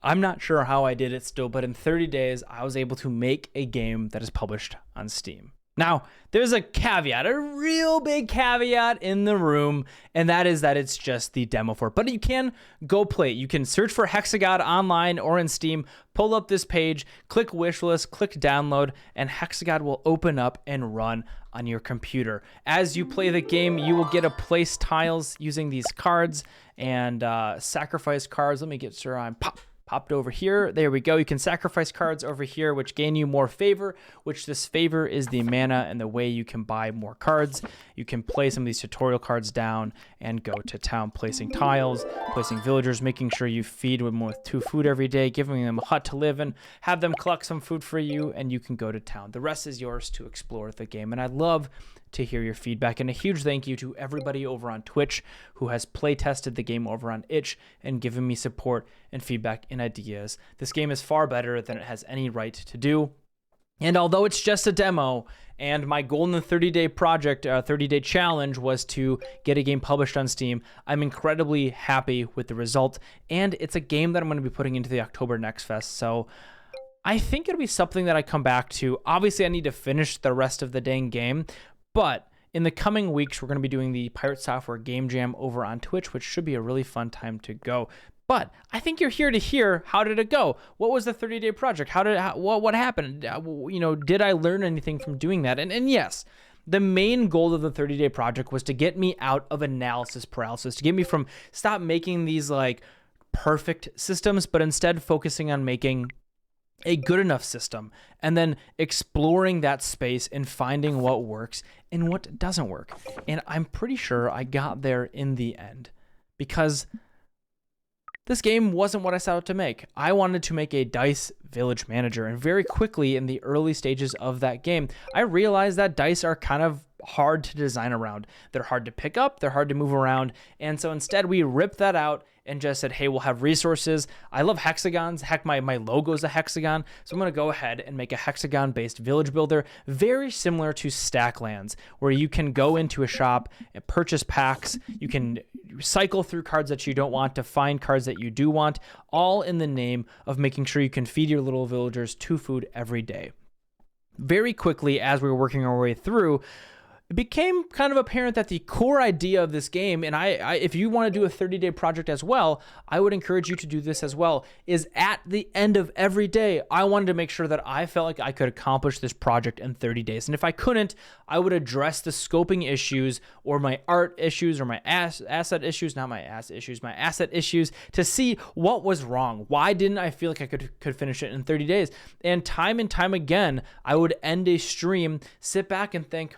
I'm not sure how I did it still, but in 30 days, I was able to make a game that is published on Steam. Now, there's a caveat, a real big caveat in the room, and that is that it's just the demo for it. But you can go play it. You can search for Hexagod online or in Steam, pull up this page, click wishlist, click download, and Hexagod will open up and run on your computer. As you play the game, you will get to place tiles using these cards and sacrifice cards. Let me get sure I'm popped over here. There we go. You can sacrifice cards over here, which gain you more favor, which this favor is the mana and the way you can buy more cards. You can play some of these tutorial cards down and go to town, placing tiles, placing villagers, making sure you feed them with 2 food every day, giving them a hut to live in, have them collect some food for you, and you can go to town. The rest is yours to explore the game. And I love to hear your feedback, and a huge thank you to everybody over on Twitch who has play tested the game over on itch and given me support and feedback and ideas. This game is far better than it has any right to do. And although it's just a demo, and my goal in the 30-day project, 30-day challenge was to get a game published on Steam, I'm incredibly happy with the result. And it's a game that I'm going to be putting into the October Next Fest. So I think it'll be something that I come back to. Obviously, I need to finish the rest of the dang game, but in the coming weeks, we're going to be doing the Pirate Software Game Jam over on Twitch, which should be a really fun time to go. But I think you're here to hear, how did it go? What was the 30-day project? What happened? Did I learn anything from doing that? And yes, the main goal of the 30-day project was to get me out of analysis paralysis, to get me from stop making these like perfect systems, but instead focusing on making a good enough system and then exploring that space and finding what works and what doesn't work. And I'm pretty sure I got there in the end, because this game wasn't what I set out to make. I wanted to make a dice village manager, and very quickly in the early stages of that game, I realized that dice are kind of hard to design around. They're hard to pick up, they're hard to move around, and so instead we ripped that out and just said, hey, we'll have resources. I love hexagons. Heck, my logo is a hexagon, so I'm going to go ahead and make a hexagon-based village builder, very similar to Stacklands, where you can go into a shop and purchase packs. You can cycle through cards that you don't want to find cards that you do want, all in the name of making sure you can feed your little villagers 2 food every day. Very quickly, as we were working our way through, it became kind of apparent that the core idea of this game, and I if you want to do a 30-day project as well, I would encourage you to do this as well, is at the end of every day, I wanted to make sure that I felt like I could accomplish this project in 30 days. And if I couldn't, I would address the scoping issues or my art issues or my asset issues, my asset issues, to see what was wrong. Why didn't I feel like I could finish it in 30 days? And time again, I would end a stream, sit back and think,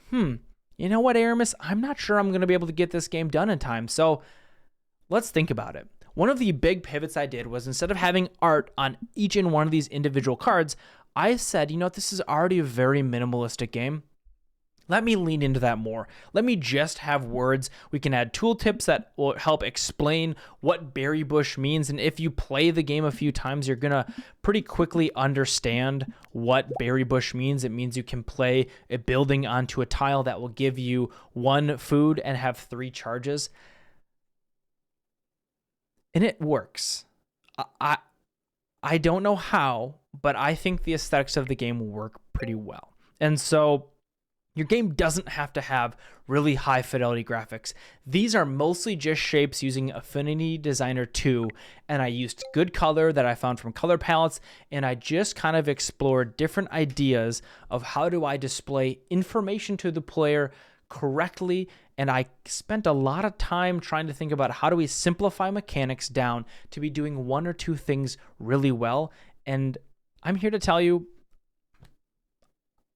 you know what, Aarimous? I'm not sure I'm going to be able to get this game done in time. So let's think about it. One of the big pivots I did was, instead of having art on each and one of these individual cards, I said, this is already a very minimalistic game. Let me lean into that more. Let me just have words. We can add tooltips that will help explain what berry bush means. And if you play the game a few times, you're going to pretty quickly understand what berry bush means. It means you can play a building onto a tile that will give you 1 food and have 3 charges. And it works. I don't know how, but I think the aesthetics of the game will work pretty well. And so your game doesn't have to have really high fidelity graphics. These are mostly just shapes using Affinity Designer 2, and I used good color that I found from color palettes, and I just kind of explored different ideas of how do I display information to the player correctly, and I spent a lot of time trying to think about how do we simplify mechanics down to be doing 1 or 2 things really well, and I'm here to tell you,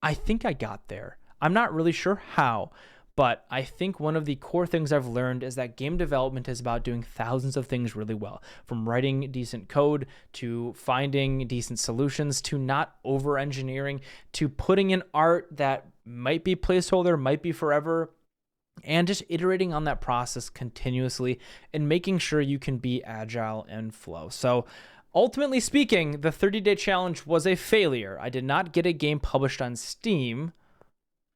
I think I got there. I'm not really sure how, but I think one of the core things I've learned is that game development is about doing thousands of things really well, from writing decent code to finding decent solutions to not over-engineering to putting in art that might be placeholder, might be forever, and just iterating on that process continuously and making sure you can be agile and flow. So ultimately speaking, the 30-day challenge was a failure. I did not get a game published on Steam.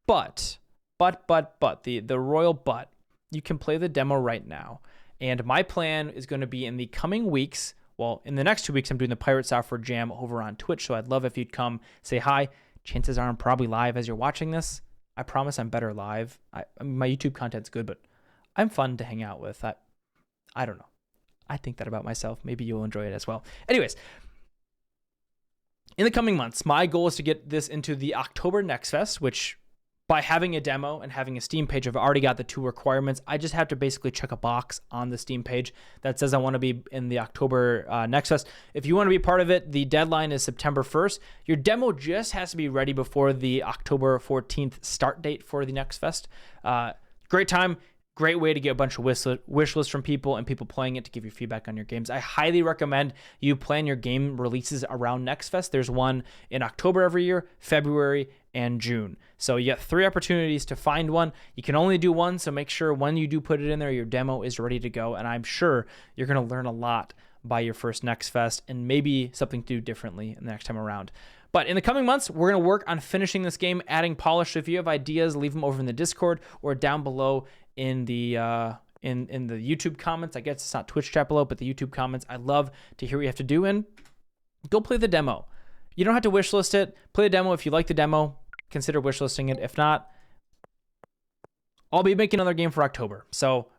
But, the royal but, you can play the demo right now. And my plan is going to be, in the coming weeks, Well, in the next 2 weeks, I'm doing the Pirate Software Jam over on Twitch, so I'd love if you'd come say hi. Chances are I'm probably live as you're watching this. I promise I'm better live. I mean, my YouTube content's good, but I'm fun to hang out with. I don't know. I think that about myself. Maybe you'll enjoy it as well. Anyways, in the coming months, my goal is to get this into the October Next Fest, which by having a demo and having a Steam page, I've already got the 2 requirements. I just have to basically check a box on the Steam page that says I want to be in the October Next Fest. If you want to be part of it, the deadline is September 1st. Your demo just has to be ready before the October 14th start date for the Next Fest. Great time. Great way to get a bunch of wish lists from people and people playing it to give you feedback on your games. I highly recommend you plan your game releases around Next Fest. There's one in October every year, February, and June. So you get 3 opportunities to find one. You can only do one, so make sure when you do put it in there, your demo is ready to go. And I'm sure you're going to learn a lot by your first Next Fest and maybe something to do differently the next time around. But in the coming months, we're going to work on finishing this game, adding polish. So if you have ideas, leave them over in the Discord or down below in the in the YouTube comments. I guess it's not Twitch chat below, but the YouTube comments. I love to hear what you have to do, and go play the demo. You don't have to wishlist it. Play the demo. If you like the demo, consider wishlisting it. If not, I'll be making another game for October,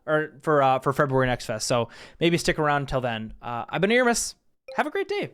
or for February Next Fest. So maybe stick around until then. I've been Aarimous. Have a great day.